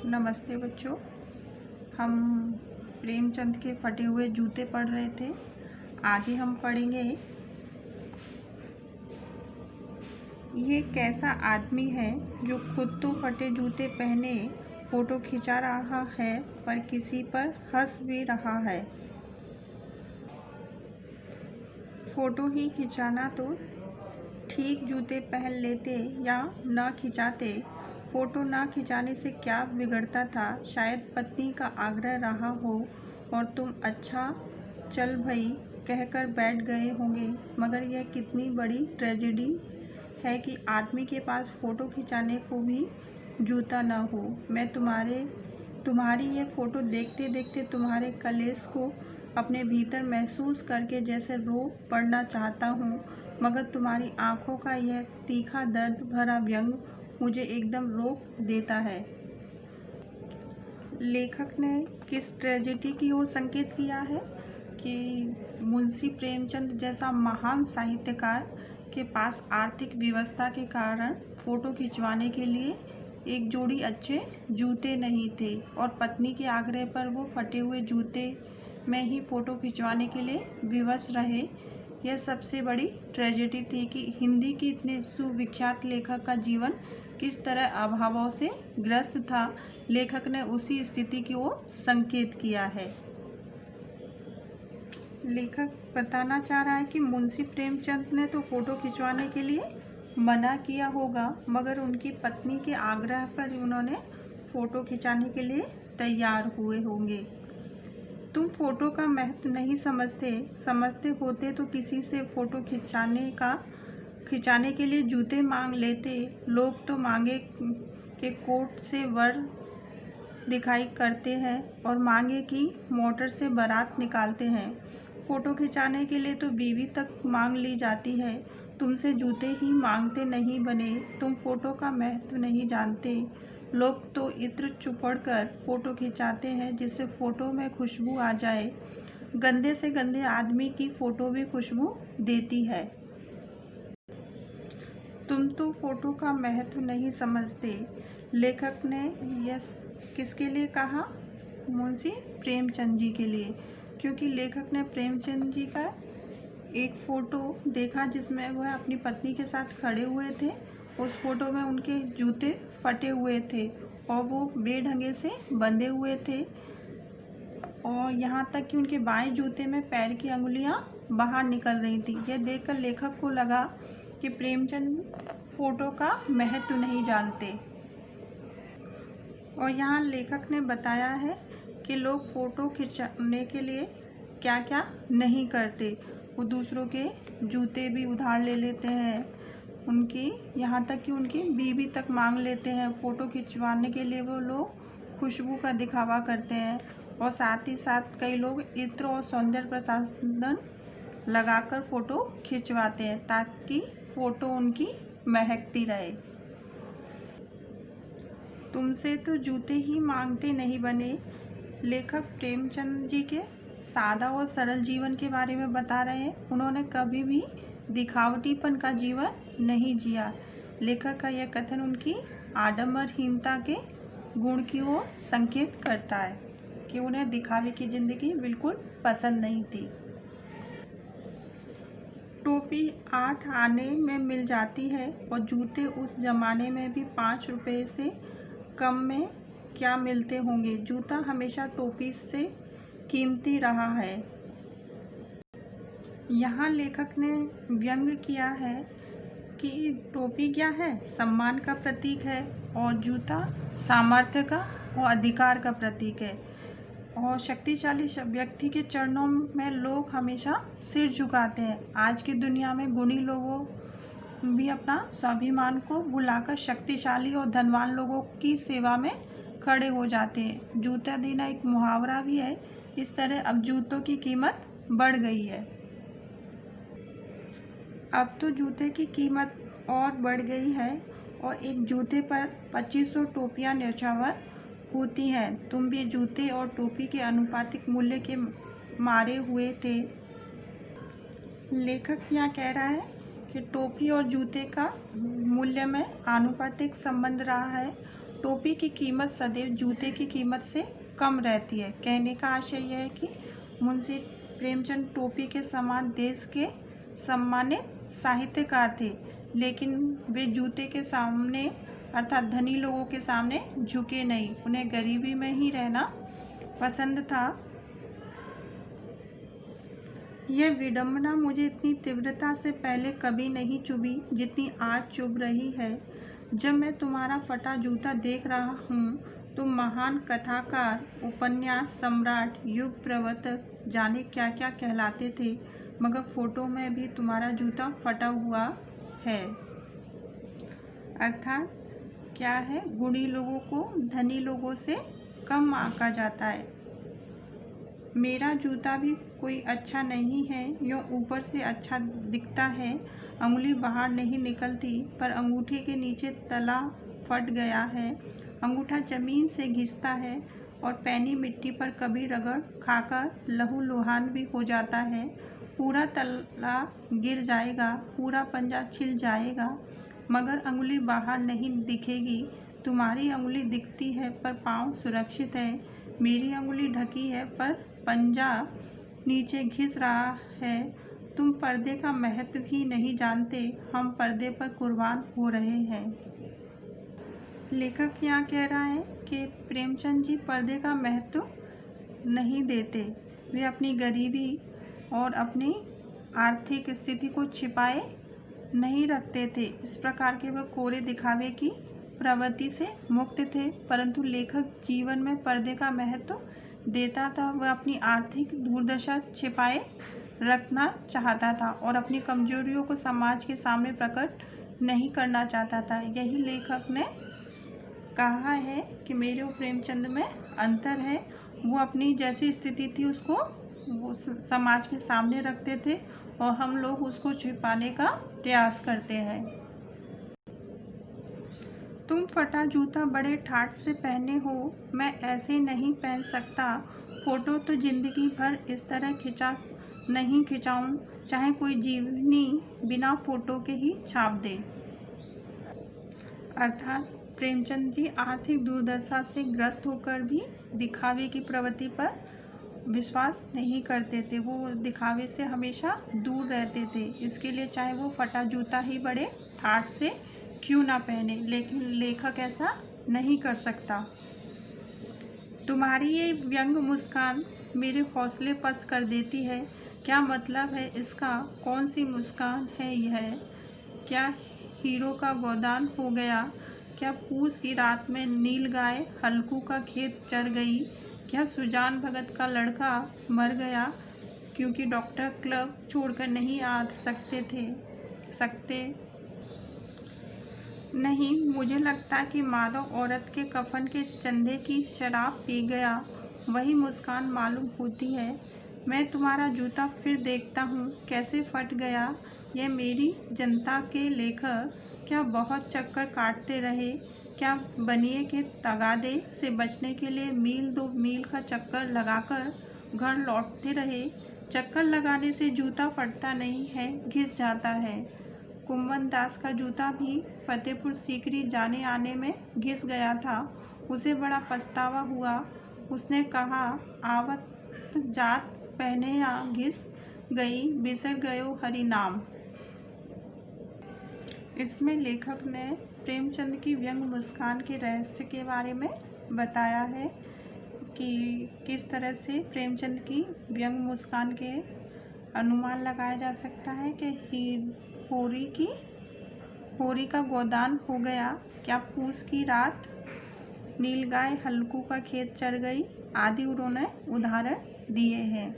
नमस्ते बच्चों। हम प्रेमचंद के फटे हुए जूते पढ़ रहे थे। आगे हम पढ़ेंगे ये कैसा आदमी है जो खुद तो फटे जूते पहने फ़ोटो खिंचा रहा है पर किसी पर हंस भी रहा है। फ़ोटो ही खिंचाना तो ठीक, जूते पहन लेते या ना खिंचाते। फ़ोटो ना खिंचाने से क्या बिगड़ता था? शायद पत्नी का आग्रह रहा हो और तुम अच्छा चल भई कहकर बैठ गए होंगे। मगर यह कितनी बड़ी ट्रेजेडी है कि आदमी के पास फ़ोटो खिंचाने को भी जूता न हो। मैं तुम्हारी ये फ़ोटो देखते देखते तुम्हारे कलेश को अपने भीतर महसूस करके जैसे रो पड़ना चाहता हूँ, मगर तुम्हारी आँखों का यह तीखा दर्द भरा व्यंग मुझे एकदम रोक देता है। लेखक ने किस ट्रेजेडी की ओर संकेत किया है कि मुंशी प्रेमचंद जैसा महान साहित्यकार के पास आर्थिक व्यवस्था के कारण फ़ोटो खिंचवाने के लिए एक जोड़ी अच्छे जूते नहीं थे और पत्नी के आग्रह पर वो फटे हुए जूते में ही फ़ोटो खिंचवाने के लिए विवश रहे। यह सबसे बड़ी ट्रेजेडी थी कि हिंदी के इतने सुविख्यात लेखक का जीवन किस तरह अभावों से ग्रस्त था। लेखक ने उसी स्थिति की ओर संकेत किया है। लेखक बताना चाह रहा है कि मुंशी प्रेमचंद ने तो फ़ोटो खिंचवाने के लिए मना किया होगा, मगर उनकी पत्नी के आग्रह पर उन्होंने फ़ोटो खिंचाने के लिए तैयार हुए होंगे। तुम फ़ोटो का महत्व नहीं समझते होते तो किसी से फ़ोटो खिंचाने के लिए जूते मांग लेते। लोग तो मांगे के कोट से वर दिखाई करते हैं और मांगे की मोटर से बारात निकालते हैं। फ़ोटो खिंचाने के लिए तो बीवी तक मांग ली जाती है। तुमसे जूते ही मांगते नहीं बने। तुम फ़ोटो का महत्व नहीं जानते। लोग तो इत्र चुपड़ कर फ़ोटो खिंचाते हैं जिससे फ़ोटो में खुशबू आ जाए। गंदे से गंदे आदमी की फ़ोटो भी खुशबू देती है। तुम तो फ़ोटो का महत्व नहीं समझते। लेखक ने यह किसके लिए कहा? मुंशी प्रेमचंद जी के लिए, क्योंकि लेखक ने प्रेमचंद जी का एक फ़ोटो देखा जिसमें वह अपनी पत्नी के साथ खड़े हुए थे। उस फ़ोटो में उनके जूते फटे हुए थे और वो बेढंगे से बंधे हुए थे और यहाँ तक कि उनके बाएं जूते में पैर की अंगुलियाँ बाहर निकल रही थी। यह देखकर लेखक को लगा कि प्रेमचंद फ़ोटो का महत्व नहीं जानते। और यहाँ लेखक ने बताया है कि लोग फ़ोटो खिंचाने के लिए क्या क्या नहीं करते। वो दूसरों के जूते भी उधार ले लेते हैं, उनकी यहाँ तक कि उनकी बीवी तक मांग लेते हैं। फ़ोटो खिंचवाने के लिए वो लोग खुशबू का दिखावा करते हैं और साथ ही साथ कई लोग इत्र और सौंदर्य प्रसाधन लगाकर फ़ोटो खिंचवाते हैं ताकि फ़ोटो उनकी महकती रहे। तुमसे तो जूते ही मांगते नहीं बने। लेखक प्रेमचंद जी के सादा और सरल जीवन के बारे में बता रहे हैं। उन्होंने कभी भी दिखावटीपन का जीवन नहीं जिया। लेखक का यह कथन उनकी आडंबरहीनता के गुण की ओर संकेत करता है कि उन्हें दिखावे की ज़िंदगी बिल्कुल पसंद नहीं थी। टोपी 8 आने में मिल जाती है और जूते उस ज़माने में भी 5 रुपये से कम में क्या मिलते होंगे। जूता हमेशा टोपी से कीमती रहा है। यहाँ लेखक ने व्यंग किया है कि टोपी क्या है? सम्मान का प्रतीक है और जूता सामर्थ्य का और अधिकार का प्रतीक है। और शक्तिशाली व्यक्ति के चरणों में लोग हमेशा सिर झुकाते हैं। आज की दुनिया में गुणी लोगों भी अपना स्वाभिमान को भुलाकर शक्तिशाली और धनवान लोगों की सेवा में खड़े हो जाते हैं। जूता देना एक मुहावरा भी है। इस तरह अब जूतों की कीमत बढ़ गई है। अब तो जूते की कीमत और बढ़ गई है और एक जूते पर 2500 टोपियाँ न्यौछावर होती हैं। तुम भी जूते और टोपी के आनुपातिक मूल्य के मारे हुए थे। लेखक यहाँ कह रहा है कि टोपी और जूते का मूल्य में आनुपातिक संबंध रहा है टोपी की कीमत सदैव जूते की कीमत से कम रहती है। कहने का आशय यह है कि मुंशी प्रेमचंद टोपी के समान देश के सम्मानित साहित्यकार थे, लेकिन वे जूते के सामने अर्थात धनी लोगों के सामने झुके नहीं। उन्हें गरीबी में ही रहना पसंद था। यह विडंबना मुझे इतनी तीव्रता से पहले कभी नहीं चुभी जितनी आज चुभ रही है। जब मैं तुम्हारा फटा जूता देख रहा हूँ तो महान कथाकार, उपन्यास सम्राट, युग प्रवर्तक जाने क्या क्या कहलाते थे, मगर फोटो में भी तुम्हारा जूता फटा हुआ है। अर्थात क्या है, गुणी लोगों को धनी लोगों से कम आंका जाता है। मेरा जूता भी कोई अच्छा नहीं है, यूँ ऊपर से अच्छा दिखता है, अंगुली बाहर नहीं निकलती, पर अंगूठे के नीचे तला फट गया है, अंगूठा जमीन से घिसता है और पैनी मिट्टी पर कभी रगड़ खाकर लहूलुहान भी हो जाता है। पूरा तला गिर जाएगा, पूरा पंजा छिल जाएगा, मगर अंगुली बाहर नहीं दिखेगी। तुम्हारी अंगुली दिखती है पर पाँव सुरक्षित है, मेरी अंगुली ढकी है पर पंजा नीचे घिस रहा है। तुम पर्दे का महत्व ही नहीं जानते, हम पर्दे पर कुर्बान हो रहे हैं। लेखक यहाँ कह रहा है कि प्रेमचंद जी पर्दे का महत्व नहीं देते, वे अपनी गरीबी और अपनी आर्थिक स्थिति को छिपाए नहीं रखते थे। इस प्रकार के वह कोरे दिखावे की प्रवृत्ति से मुक्त थे, परंतु लेखक जीवन में पर्दे का महत्व देता था। वह अपनी आर्थिक दुर्दशा छिपाए रखना चाहता था और अपनी कमजोरियों को समाज के सामने प्रकट नहीं करना चाहता था। यही लेखक ने कहा है कि मेरे और प्रेमचंद में अंतर है। वो अपनी जैसी स्थिति थी उसको वो समाज के सामने रखते थे और हम लोग उसको छिपाने का प्रयास करते हैं। तुम फटा जूता बड़े ठाठ से पहने हो, मैं ऐसे नहीं पहन सकता। फोटो तो जिंदगी भर इस तरह नहीं खिंचाऊं, चाहे कोई जीवनी बिना फोटो के ही छाप दे। अर्थात प्रेमचंद जी आर्थिक दुर्दशा से ग्रस्त होकर भी दिखावे की प्रवृत्ति पर विश्वास नहीं करते थे। वो दिखावे से हमेशा दूर रहते थे, इसके लिए चाहे वो फटा जूता ही बड़े ठाठ से क्यों ना पहने। लेकिन लेखक ऐसा नहीं कर सकता। तुम्हारी ये व्यंग मुस्कान मेरे हौसले पस्त कर देती है। क्या मतलब है इसका? कौन सी मुस्कान है यह? क्या हीरो का गोदान हो गया? क्या पूस की रात में नील गाय हल्कू का खेत चर गई? क्या सुजान भगत का लड़का मर गया क्योंकि डॉक्टर क्लब छोड़कर नहीं आ सकते? नहीं, मुझे लगता कि माधव औरत के कफन के चंदे की शराब पी गया, वही मुस्कान मालूम होती है। मैं तुम्हारा जूता फिर देखता हूँ कैसे फट गया। यह मेरी जनता के लेखक क्या बहुत चक्कर काटते रहे? क्या बनिए के तगादे से बचने के लिए मील 2 मील का चक्कर लगाकर घर लौटते रहे? चक्कर लगाने से जूता फटता नहीं है, घिस जाता है। कुंवन दास का जूता भी फतेहपुर सीकरी जाने आने में घिस गया था, उसे बड़ा पछतावा हुआ। उसने कहा, आवत जात पहने या घिस गई, बिसर गयो हरि नाम। इसमें लेखक ने प्रेमचंद की व्यंग मुस्कान के रहस्य के बारे में बताया है कि किस तरह से प्रेमचंद की व्यंग मुस्कान के अनुमान लगाया जा सकता है कि होरी का गोदान हो गया, क्या पूस की रात नीलगाय हल्कू का खेत चर गई, आदि उन्होंने उदाहरण दिए हैं।